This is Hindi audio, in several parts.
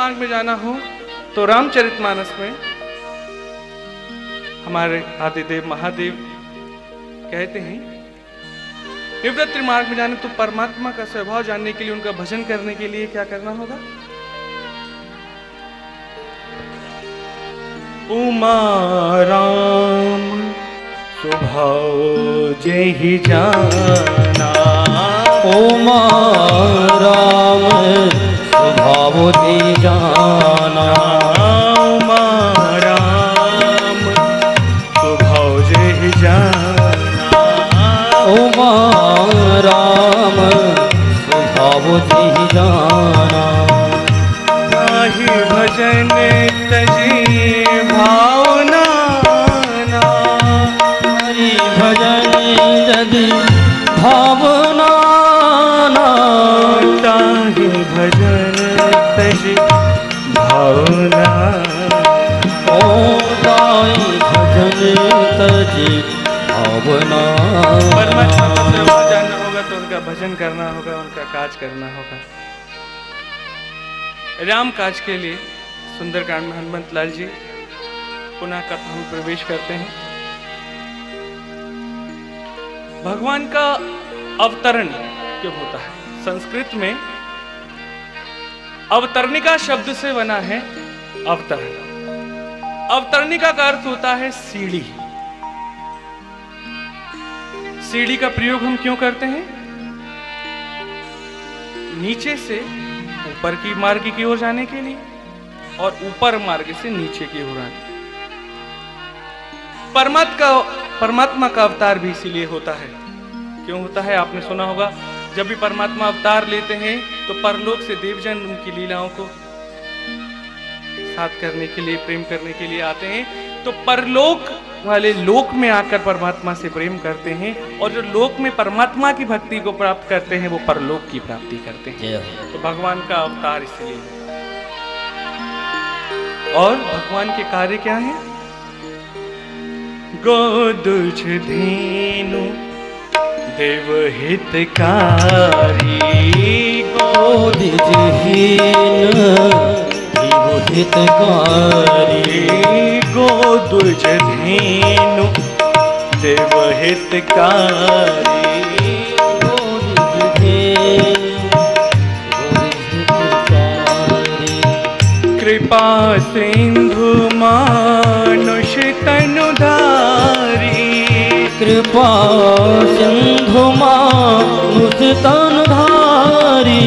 मार्ग में जाना हो तो रामचरितमानस में हमारे आदिदेव महादेव कहते हैं निवृत्ति मार्ग में जाने तो परमात्मा का स्वभाव जानने के लिए, उनका भजन करने के लिए क्या करना होगा? उमा राम स्वभाव जेहि जाना, उमा राम स्वभाव जेहि जाना, उमा राम स्वभाव जेहि जाना, उमा राम स्वभाव जेहि जाना, ताहि भजन तजी भावना, हरि भजन यदि भावना, ताहि भजन तजी भावना, ओ ताहि भजन तजी भावना। परमात्मा का स्वभाव जानना होगा तो उनका भजन करना होगा, उनका काज करना होगा। राम काज के लिए सुंदरकांड में हनुमंत लाल जी पुनः कथा में प्रवेश करते हैं। भगवान का अवतरण क्यों होता है? संस्कृत में अवतरणिका शब्द से बना है अवतरण। अवतरणिका का अर्थ होता है सीढ़ी। सीढ़ी का प्रयोग हम क्यों करते हैं? नीचे से ऊपर की मार्ग की ओर जाने के लिए और ऊपर मार्ग से नीचे की ओर आने। परमात्मा का अवतार भी इसीलिए होता है। क्यों होता है? आपने सुना होगा जब भी परमात्मा अवतार लेते हैं तो परलोक से देवजन उनकी लीलाओं को साथ करने के लिए, प्रेम करने के लिए आते हैं। तो परलोक वाले लोक में आकर परमात्मा से प्रेम करते हैं और जो लोक में परमात्मा की भक्ति को प्राप्त करते हैं वो परलोक की प्राप्ति करते हैं। तो भगवान का अवतार इसलिए। और भगवान के कार्य क्या हैं? गोदुज धेनु देव हितकारी, गोदुज धेनु देव हितकारी, गोदुज धेनु देव हितकारी, गोदुज धेनु हितकारी, कृपा सिंधु मानुष तनुधारी, कृपा सिंधु मानुष तनुधारी,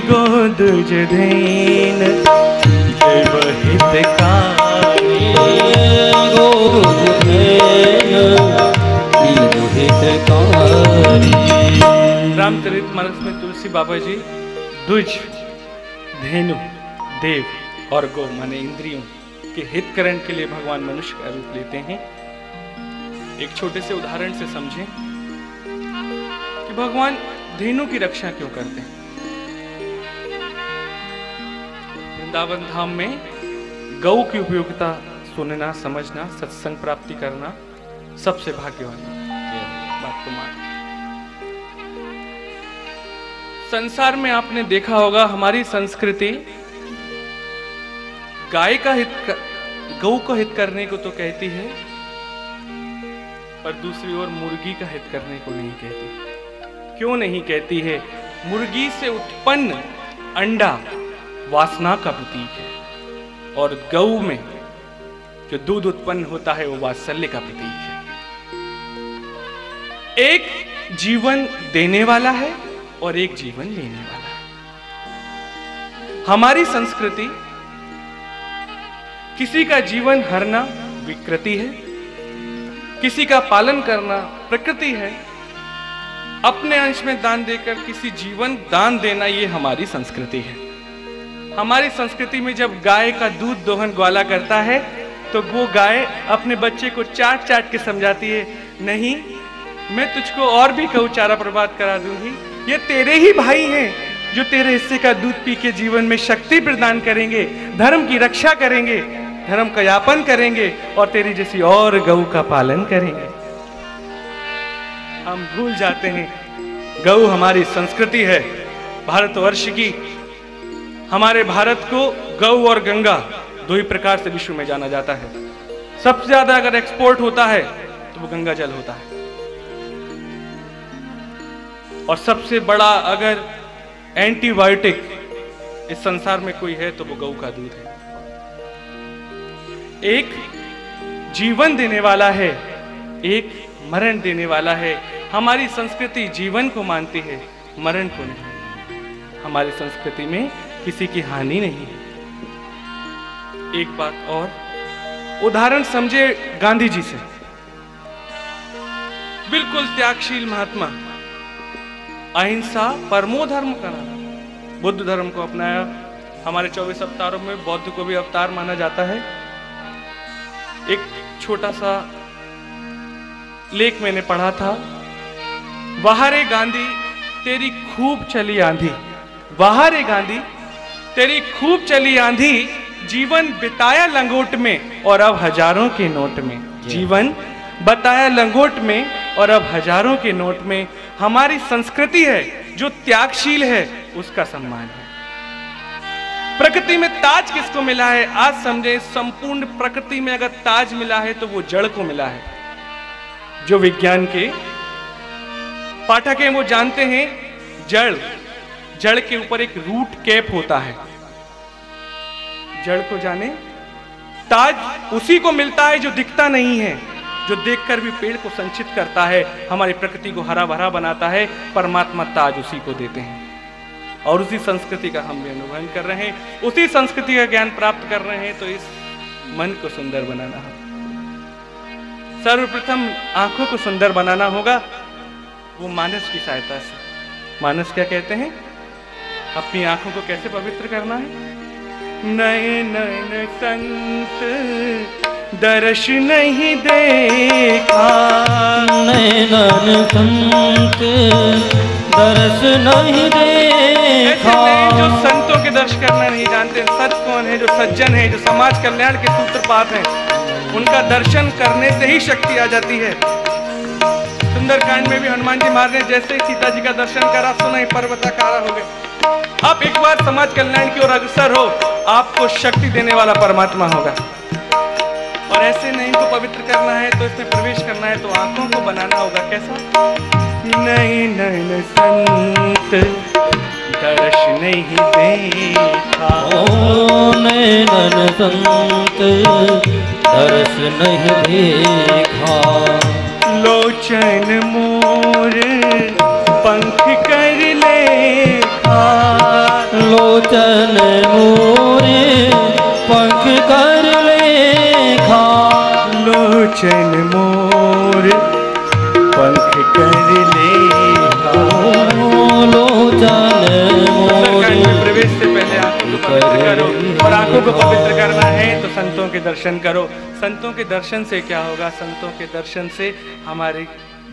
गोदुज धेनु देव हितकारी, गोदुज धेनु देव हितकारी। रामचरितमानस में तुलसी बाबा जी द्विज, धेनु, देव और गौ माने इंद्रियों के हितकरण के लिए भगवान मनुष्य का रूप लेते हैं। एक छोटे से उदाहरण से समझें कि भगवान धेनु की रक्षा क्यों करते हैं। वृंदावन धाम में गौ की उपयोगिता सुनना, समझना, सत्संग प्राप्ति करना सबसे भाग्यवान बात को मान। संसार में आपने देखा होगा हमारी संस्कृति गाय का हित, गौ का हित करने को तो कहती है, पर दूसरी ओर मुर्गी का हित करने को नहीं कहती। क्यों नहीं कहती है? मुर्गी से उत्पन्न अंडा वासना का प्रतीक है और गौ में जो दूध उत्पन्न होता है वो वात्सल्य का प्रतीक है। एक जीवन देने वाला है और एक जीवन लेने वाला है। हमारी संस्कृति किसी का जीवन हरना विकृति है, किसी का पालन करना प्रकृति है, अपने अंश में दान देकर किसी जीवन दान देना ये हमारी संस्कृति है। हमारी संस्कृति में जब गाय का दूध दोहन ग्वाला करता है तो वो गाय अपने बच्चे को चाट चाट के समझाती है, नहीं मैं तुझको और भी गौ चारा बर्बाद करा दूंगी, ये तेरे ही भाई हैं जो तेरे हिस्से का दूध पी के जीवन में शक्ति प्रदान करेंगे, धर्म की रक्षा करेंगे, धर्म का यापन करेंगे और तेरी जैसी और गौ का पालन करेंगे। हम भूल जाते हैं गौ हमारी संस्कृति है, भारतवर्ष की हमारे भारत को गौ और गंगा दो ही प्रकार से विश्व में जाना जाता है। सबसे ज्यादा अगर एक्सपोर्ट होता है तो वो गंगा जल होता है, और सबसे बड़ा अगर एंटीबायोटिक इस संसार में कोई है तो वो गौ का दूध है। एक जीवन देने वाला है, एक मरण देने वाला है। हमारी संस्कृति जीवन को मानती है, मरण को नहीं। हमारी संस्कृति में किसी की हानि नहीं है। एक बात और, उदाहरण समझे गांधी जी से। बिल्कुल त्यागशील महात्मा, अहिंसा परमो धर्म करा, बुद्ध धर्म को अपनाया। हमारे 24 अवतारों में बौद्ध को भी अवतार माना जाता है। एक छोटा सा लेख मैंने पढ़ा था, वहारे गांधी तेरी खूब चली आंधी, वहारे गांधी तेरी खूब चली आंधी, जीवन बिताया लंगोट में और अब हजारों के नोट में। जीवन बताया लंगोट में और अब हजारों के नोट में। हमारी संस्कृति है जो त्यागशील है, उसका सम्मान है। प्रकृति में ताज किसको मिला है? आज समझे, संपूर्ण प्रकृति में अगर ताज मिला है तो वो जड़ को मिला है। जो विज्ञान के पाठक हैं वो जानते हैं, जड़ के ऊपर एक रूट कैप होता है। जड़ को जाने, ताज उसी को मिलता है जो दिखता नहीं है, जो देखकर भी पेड़ को संचित करता है, हमारी प्रकृति को हरा भरा बनाता है। परमात्मा ताज उसी को देते हैं, और उसी संस्कृति का हम भी अनुभव कर रहे हैं, उसी संस्कृति का ज्ञान प्राप्त कर रहे हैं। तो इस मन को सुंदर बनाना है। सर्वप्रथम आंखों को सुंदर बनाना होगा, वो मानस की सहायता से। मानस क्या कहते हैं? अपनी आंखों को कैसे पवित्र करना है? नए नयन संत दर्श नहीं देखा, नैनन संत दर्श नहीं देखा। जो संतों के दर्श करना नहीं जानते। सत कौन है? जो सज्जन है, जो समाज कल्याण के सूत्रपात हैं, उनका दर्शन करने से ही शक्ति आ जाती है। सुंदरकांड में भी हनुमान जी महाराज ने जैसे ही सीता जी का दर्शन करा, सुना ही पर्वताकारा हो गए। आप एक बार समाज कल्याण की ओर अग्रसर हो, आपको शक्ति देने वाला परमात्मा होगा। और ऐसे नहीं को पवित्र करना है तो इसमें प्रवेश करना है तो आंखों को बनाना होगा। कैसा? नए नयन संत दर्श नहीं देखा, ओ नैनन संत दर्श नहीं देखा। लोचन मोर पंख कर लेखा, लोचन मोरे पंख कर लेखा। लोचन मोर पंख कर लेखा। लोचन मोरे प्रवेश से पहले आंखों को पवित्र करो, और आंखों को पवित्र करना है तो संतों के दर्शन करो। संतों के दर्शन से क्या होगा? संतों के दर्शन से हमारी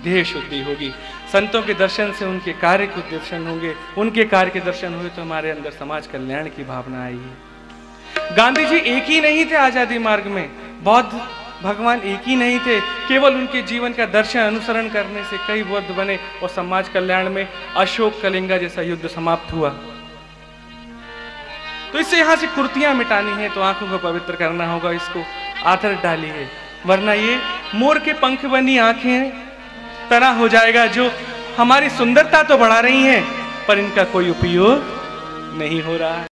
देह शुद्धि होगी। संतों के दर्शन से उनके कार्य के दर्शन होंगे, उनके कार्य के दर्शन हुए तो हमारे अंदर समाज कल्याण की भावना आएगी। गांधी जी एक ही नहीं थे आजादी मार्ग में, बौद्ध भगवान एक ही नहीं थे। केवल उनके जीवन का दर्शन अनुसरण करने से कई बुद्ध बने और समाज कल्याण में अशोक कलिंगा जैसा युद्ध समाप्त हुआ। तो इससे यहां से कुर्तियां मिटानी है तो आंखों को पवित्र करना होगा, इसको आदर डालिए, वरना ये मोर के पंख बनी आंखें तरह हो जाएगा, जो हमारी सुंदरता तो बढ़ा रही हैं पर इनका कोई उपयोग नहीं हो रहा है।